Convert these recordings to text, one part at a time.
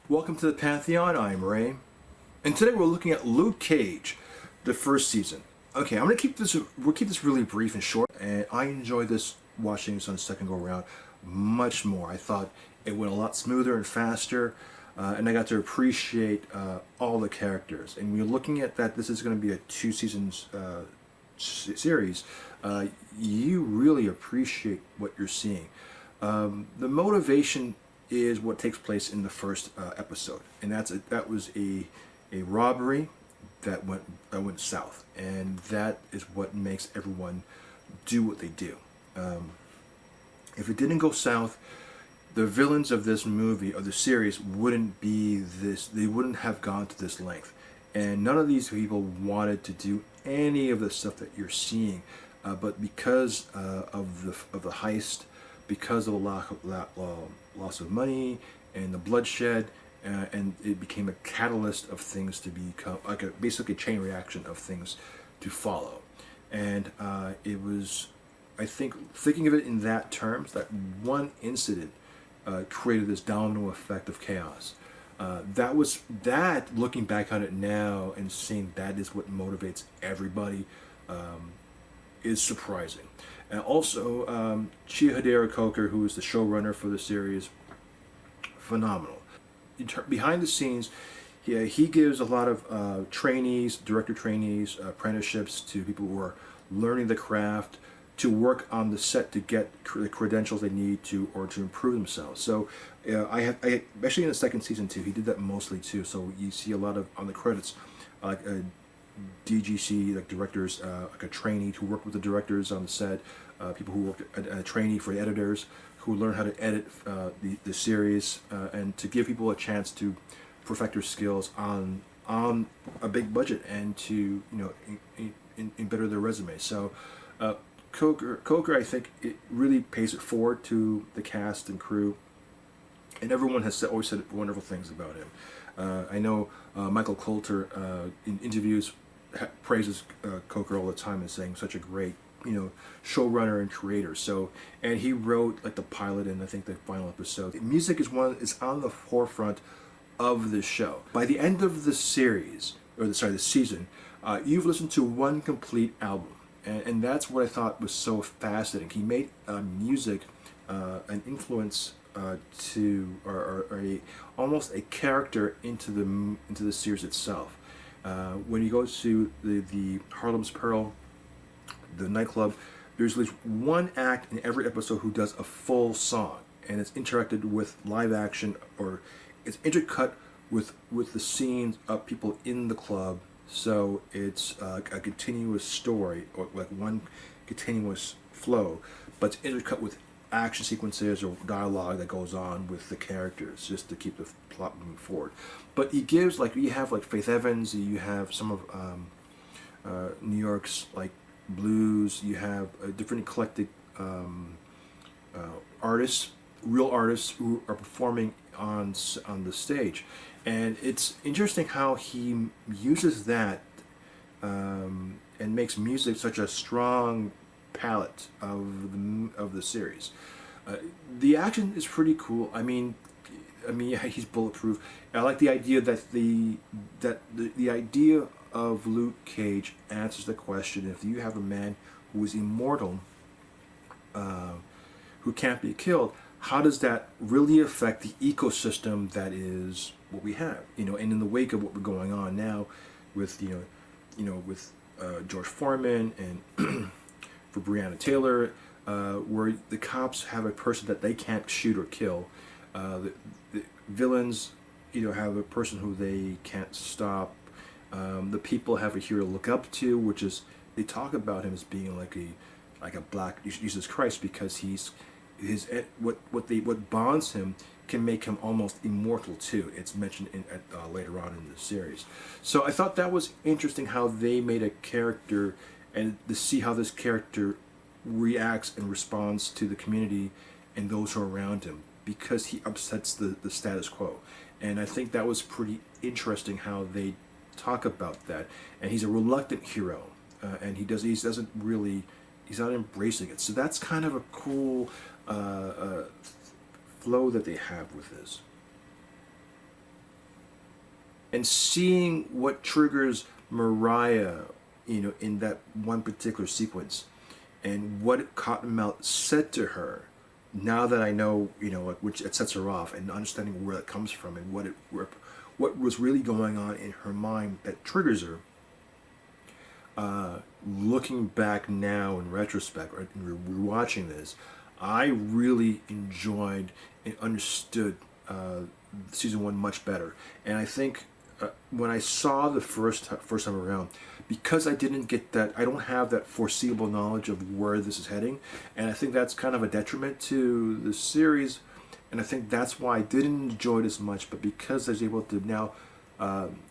Welcome to the Pantheon, I'm Ray. And today we're looking at Luke Cage, the first season. Okay, we'll keep this really brief and short, and I enjoyed this watching this on the second go around much more. I thought it went a lot smoother and faster, and I got to appreciate all the characters. And we're looking at that this is going to be a 2 seasons series. You really appreciate what you're seeing. The motivation is what takes place in the first episode, and that was a robbery that went south, and that is what makes everyone do what they do. If it didn't go south, the villains of this movie or the series wouldn't be this. They wouldn't have gone to this length, and none of these people wanted to do any of the stuff that you're seeing. But because of the heist, because of the loss of money and the bloodshed, and it became a catalyst of things to become basically a chain reaction of things to follow. And it was, I think, thinking of it in that terms, that one incident created this domino effect of chaos. Looking back on it now and seeing that is what motivates everybody, is surprising. And also, Chihadera Coker, who is the showrunner for the series, phenomenal. Behind the scenes, he gives a lot of trainees, director trainees, apprenticeships to people who are learning the craft to work on the set to get the credentials they need to improve themselves. So especially in the second season too, he did that mostly too. So you see a lot of on the credits, like DGC, like directors, like a trainee who work with the directors on the set, people who work a trainee for the editors who learn how to edit the series, and to give people a chance to perfect their skills on a big budget and to better their resume. So Coker, I think it really pays it forward to the cast and crew, and everyone has always said wonderful things about him. I know Michael Coulter in interviews praises Coker all the time and saying such a great showrunner and creator. So, and he wrote like the pilot and I think the final episode. Music is on the forefront of this show. By the end of the series, or the season, you've listened to one complete album, and that's what I thought was so fascinating. He made music an influence almost a character into the series itself. When you go to the Harlem's Pearl, the nightclub, there's at least one act in every episode who does a full song, and it's interacted with live action, or it's intercut with the scenes of people in the club. So it's a continuous story, or like one continuous flow, but it's intercut with action sequences or dialogue that goes on with the characters just to keep the plot moving forward. But he gives, like, you have like Faith Evans, you have some of New York's like blues, you have different eclectic artists, real artists who are performing on the stage, and it's interesting how he uses that and makes music such a strong palette of the series. The action is pretty cool. I mean, yeah, he's bulletproof. I like the idea that the idea of Luke Cage answers the question: if you have a man who is immortal, who can't be killed, how does that really affect the ecosystem that is what we have? And in the wake of what we're going on now, with with George Foreman and for Breonna Taylor, where the cops have a person that they can't shoot or kill, the villains, have a person who they can't stop. The people have a hero to look up to, which is, they talk about him as being like a black Jesus Christ, because what bonds him can make him almost immortal too. It's mentioned later on in the series. So I thought that was interesting how they made a character, and to see how this character reacts and responds to the community and those who are around him, because he upsets the status quo. And I think that was pretty interesting how they talk about that. And he's a reluctant hero, and he's not embracing it. So that's kind of a cool flow that they have with this. and seeing what triggers Mariah, in that one particular sequence, and what Cottonmouth said to her. Now that I know, like, which it sets her off, and understanding where it comes from and what was really going on in her mind that triggers her. Looking back now in retrospect, or rewatching this, I really enjoyed and understood season one much better. And I think when I saw the first time around, because I didn't get that, I don't have that foreseeable knowledge of where this is heading, and I think that's kind of a detriment to the series. And I think that's why I didn't enjoy it as much. But because I was able to now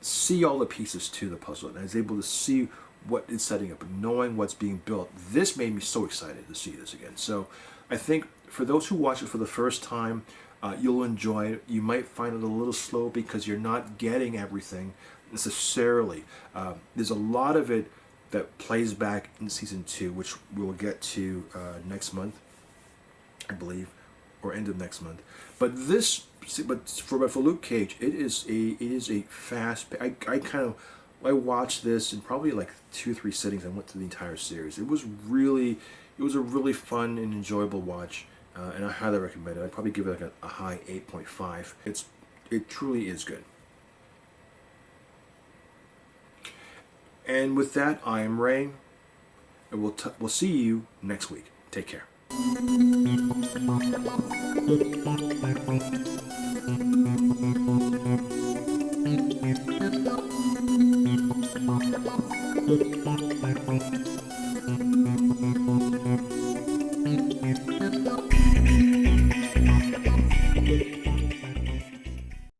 see all the pieces to the puzzle, and I was able to see what it's setting up and knowing what's being built, this made me so excited to see this again. So I think for those who watch it for the first time, you'll enjoy it. You might find it a little slow because you're not getting everything necessarily. There's a lot of it that plays back in season 2, which we'll get to next month, I believe, or end of next month. But for Luke Cage, it is a fast. I watched this in probably like 2-3 sittings. I went through the entire series. It was a really fun and enjoyable watch, and I highly recommend it. I'd probably give it like a high 8.5. It truly is good. And with that, I am Ray, and we'll see you next week. Take care.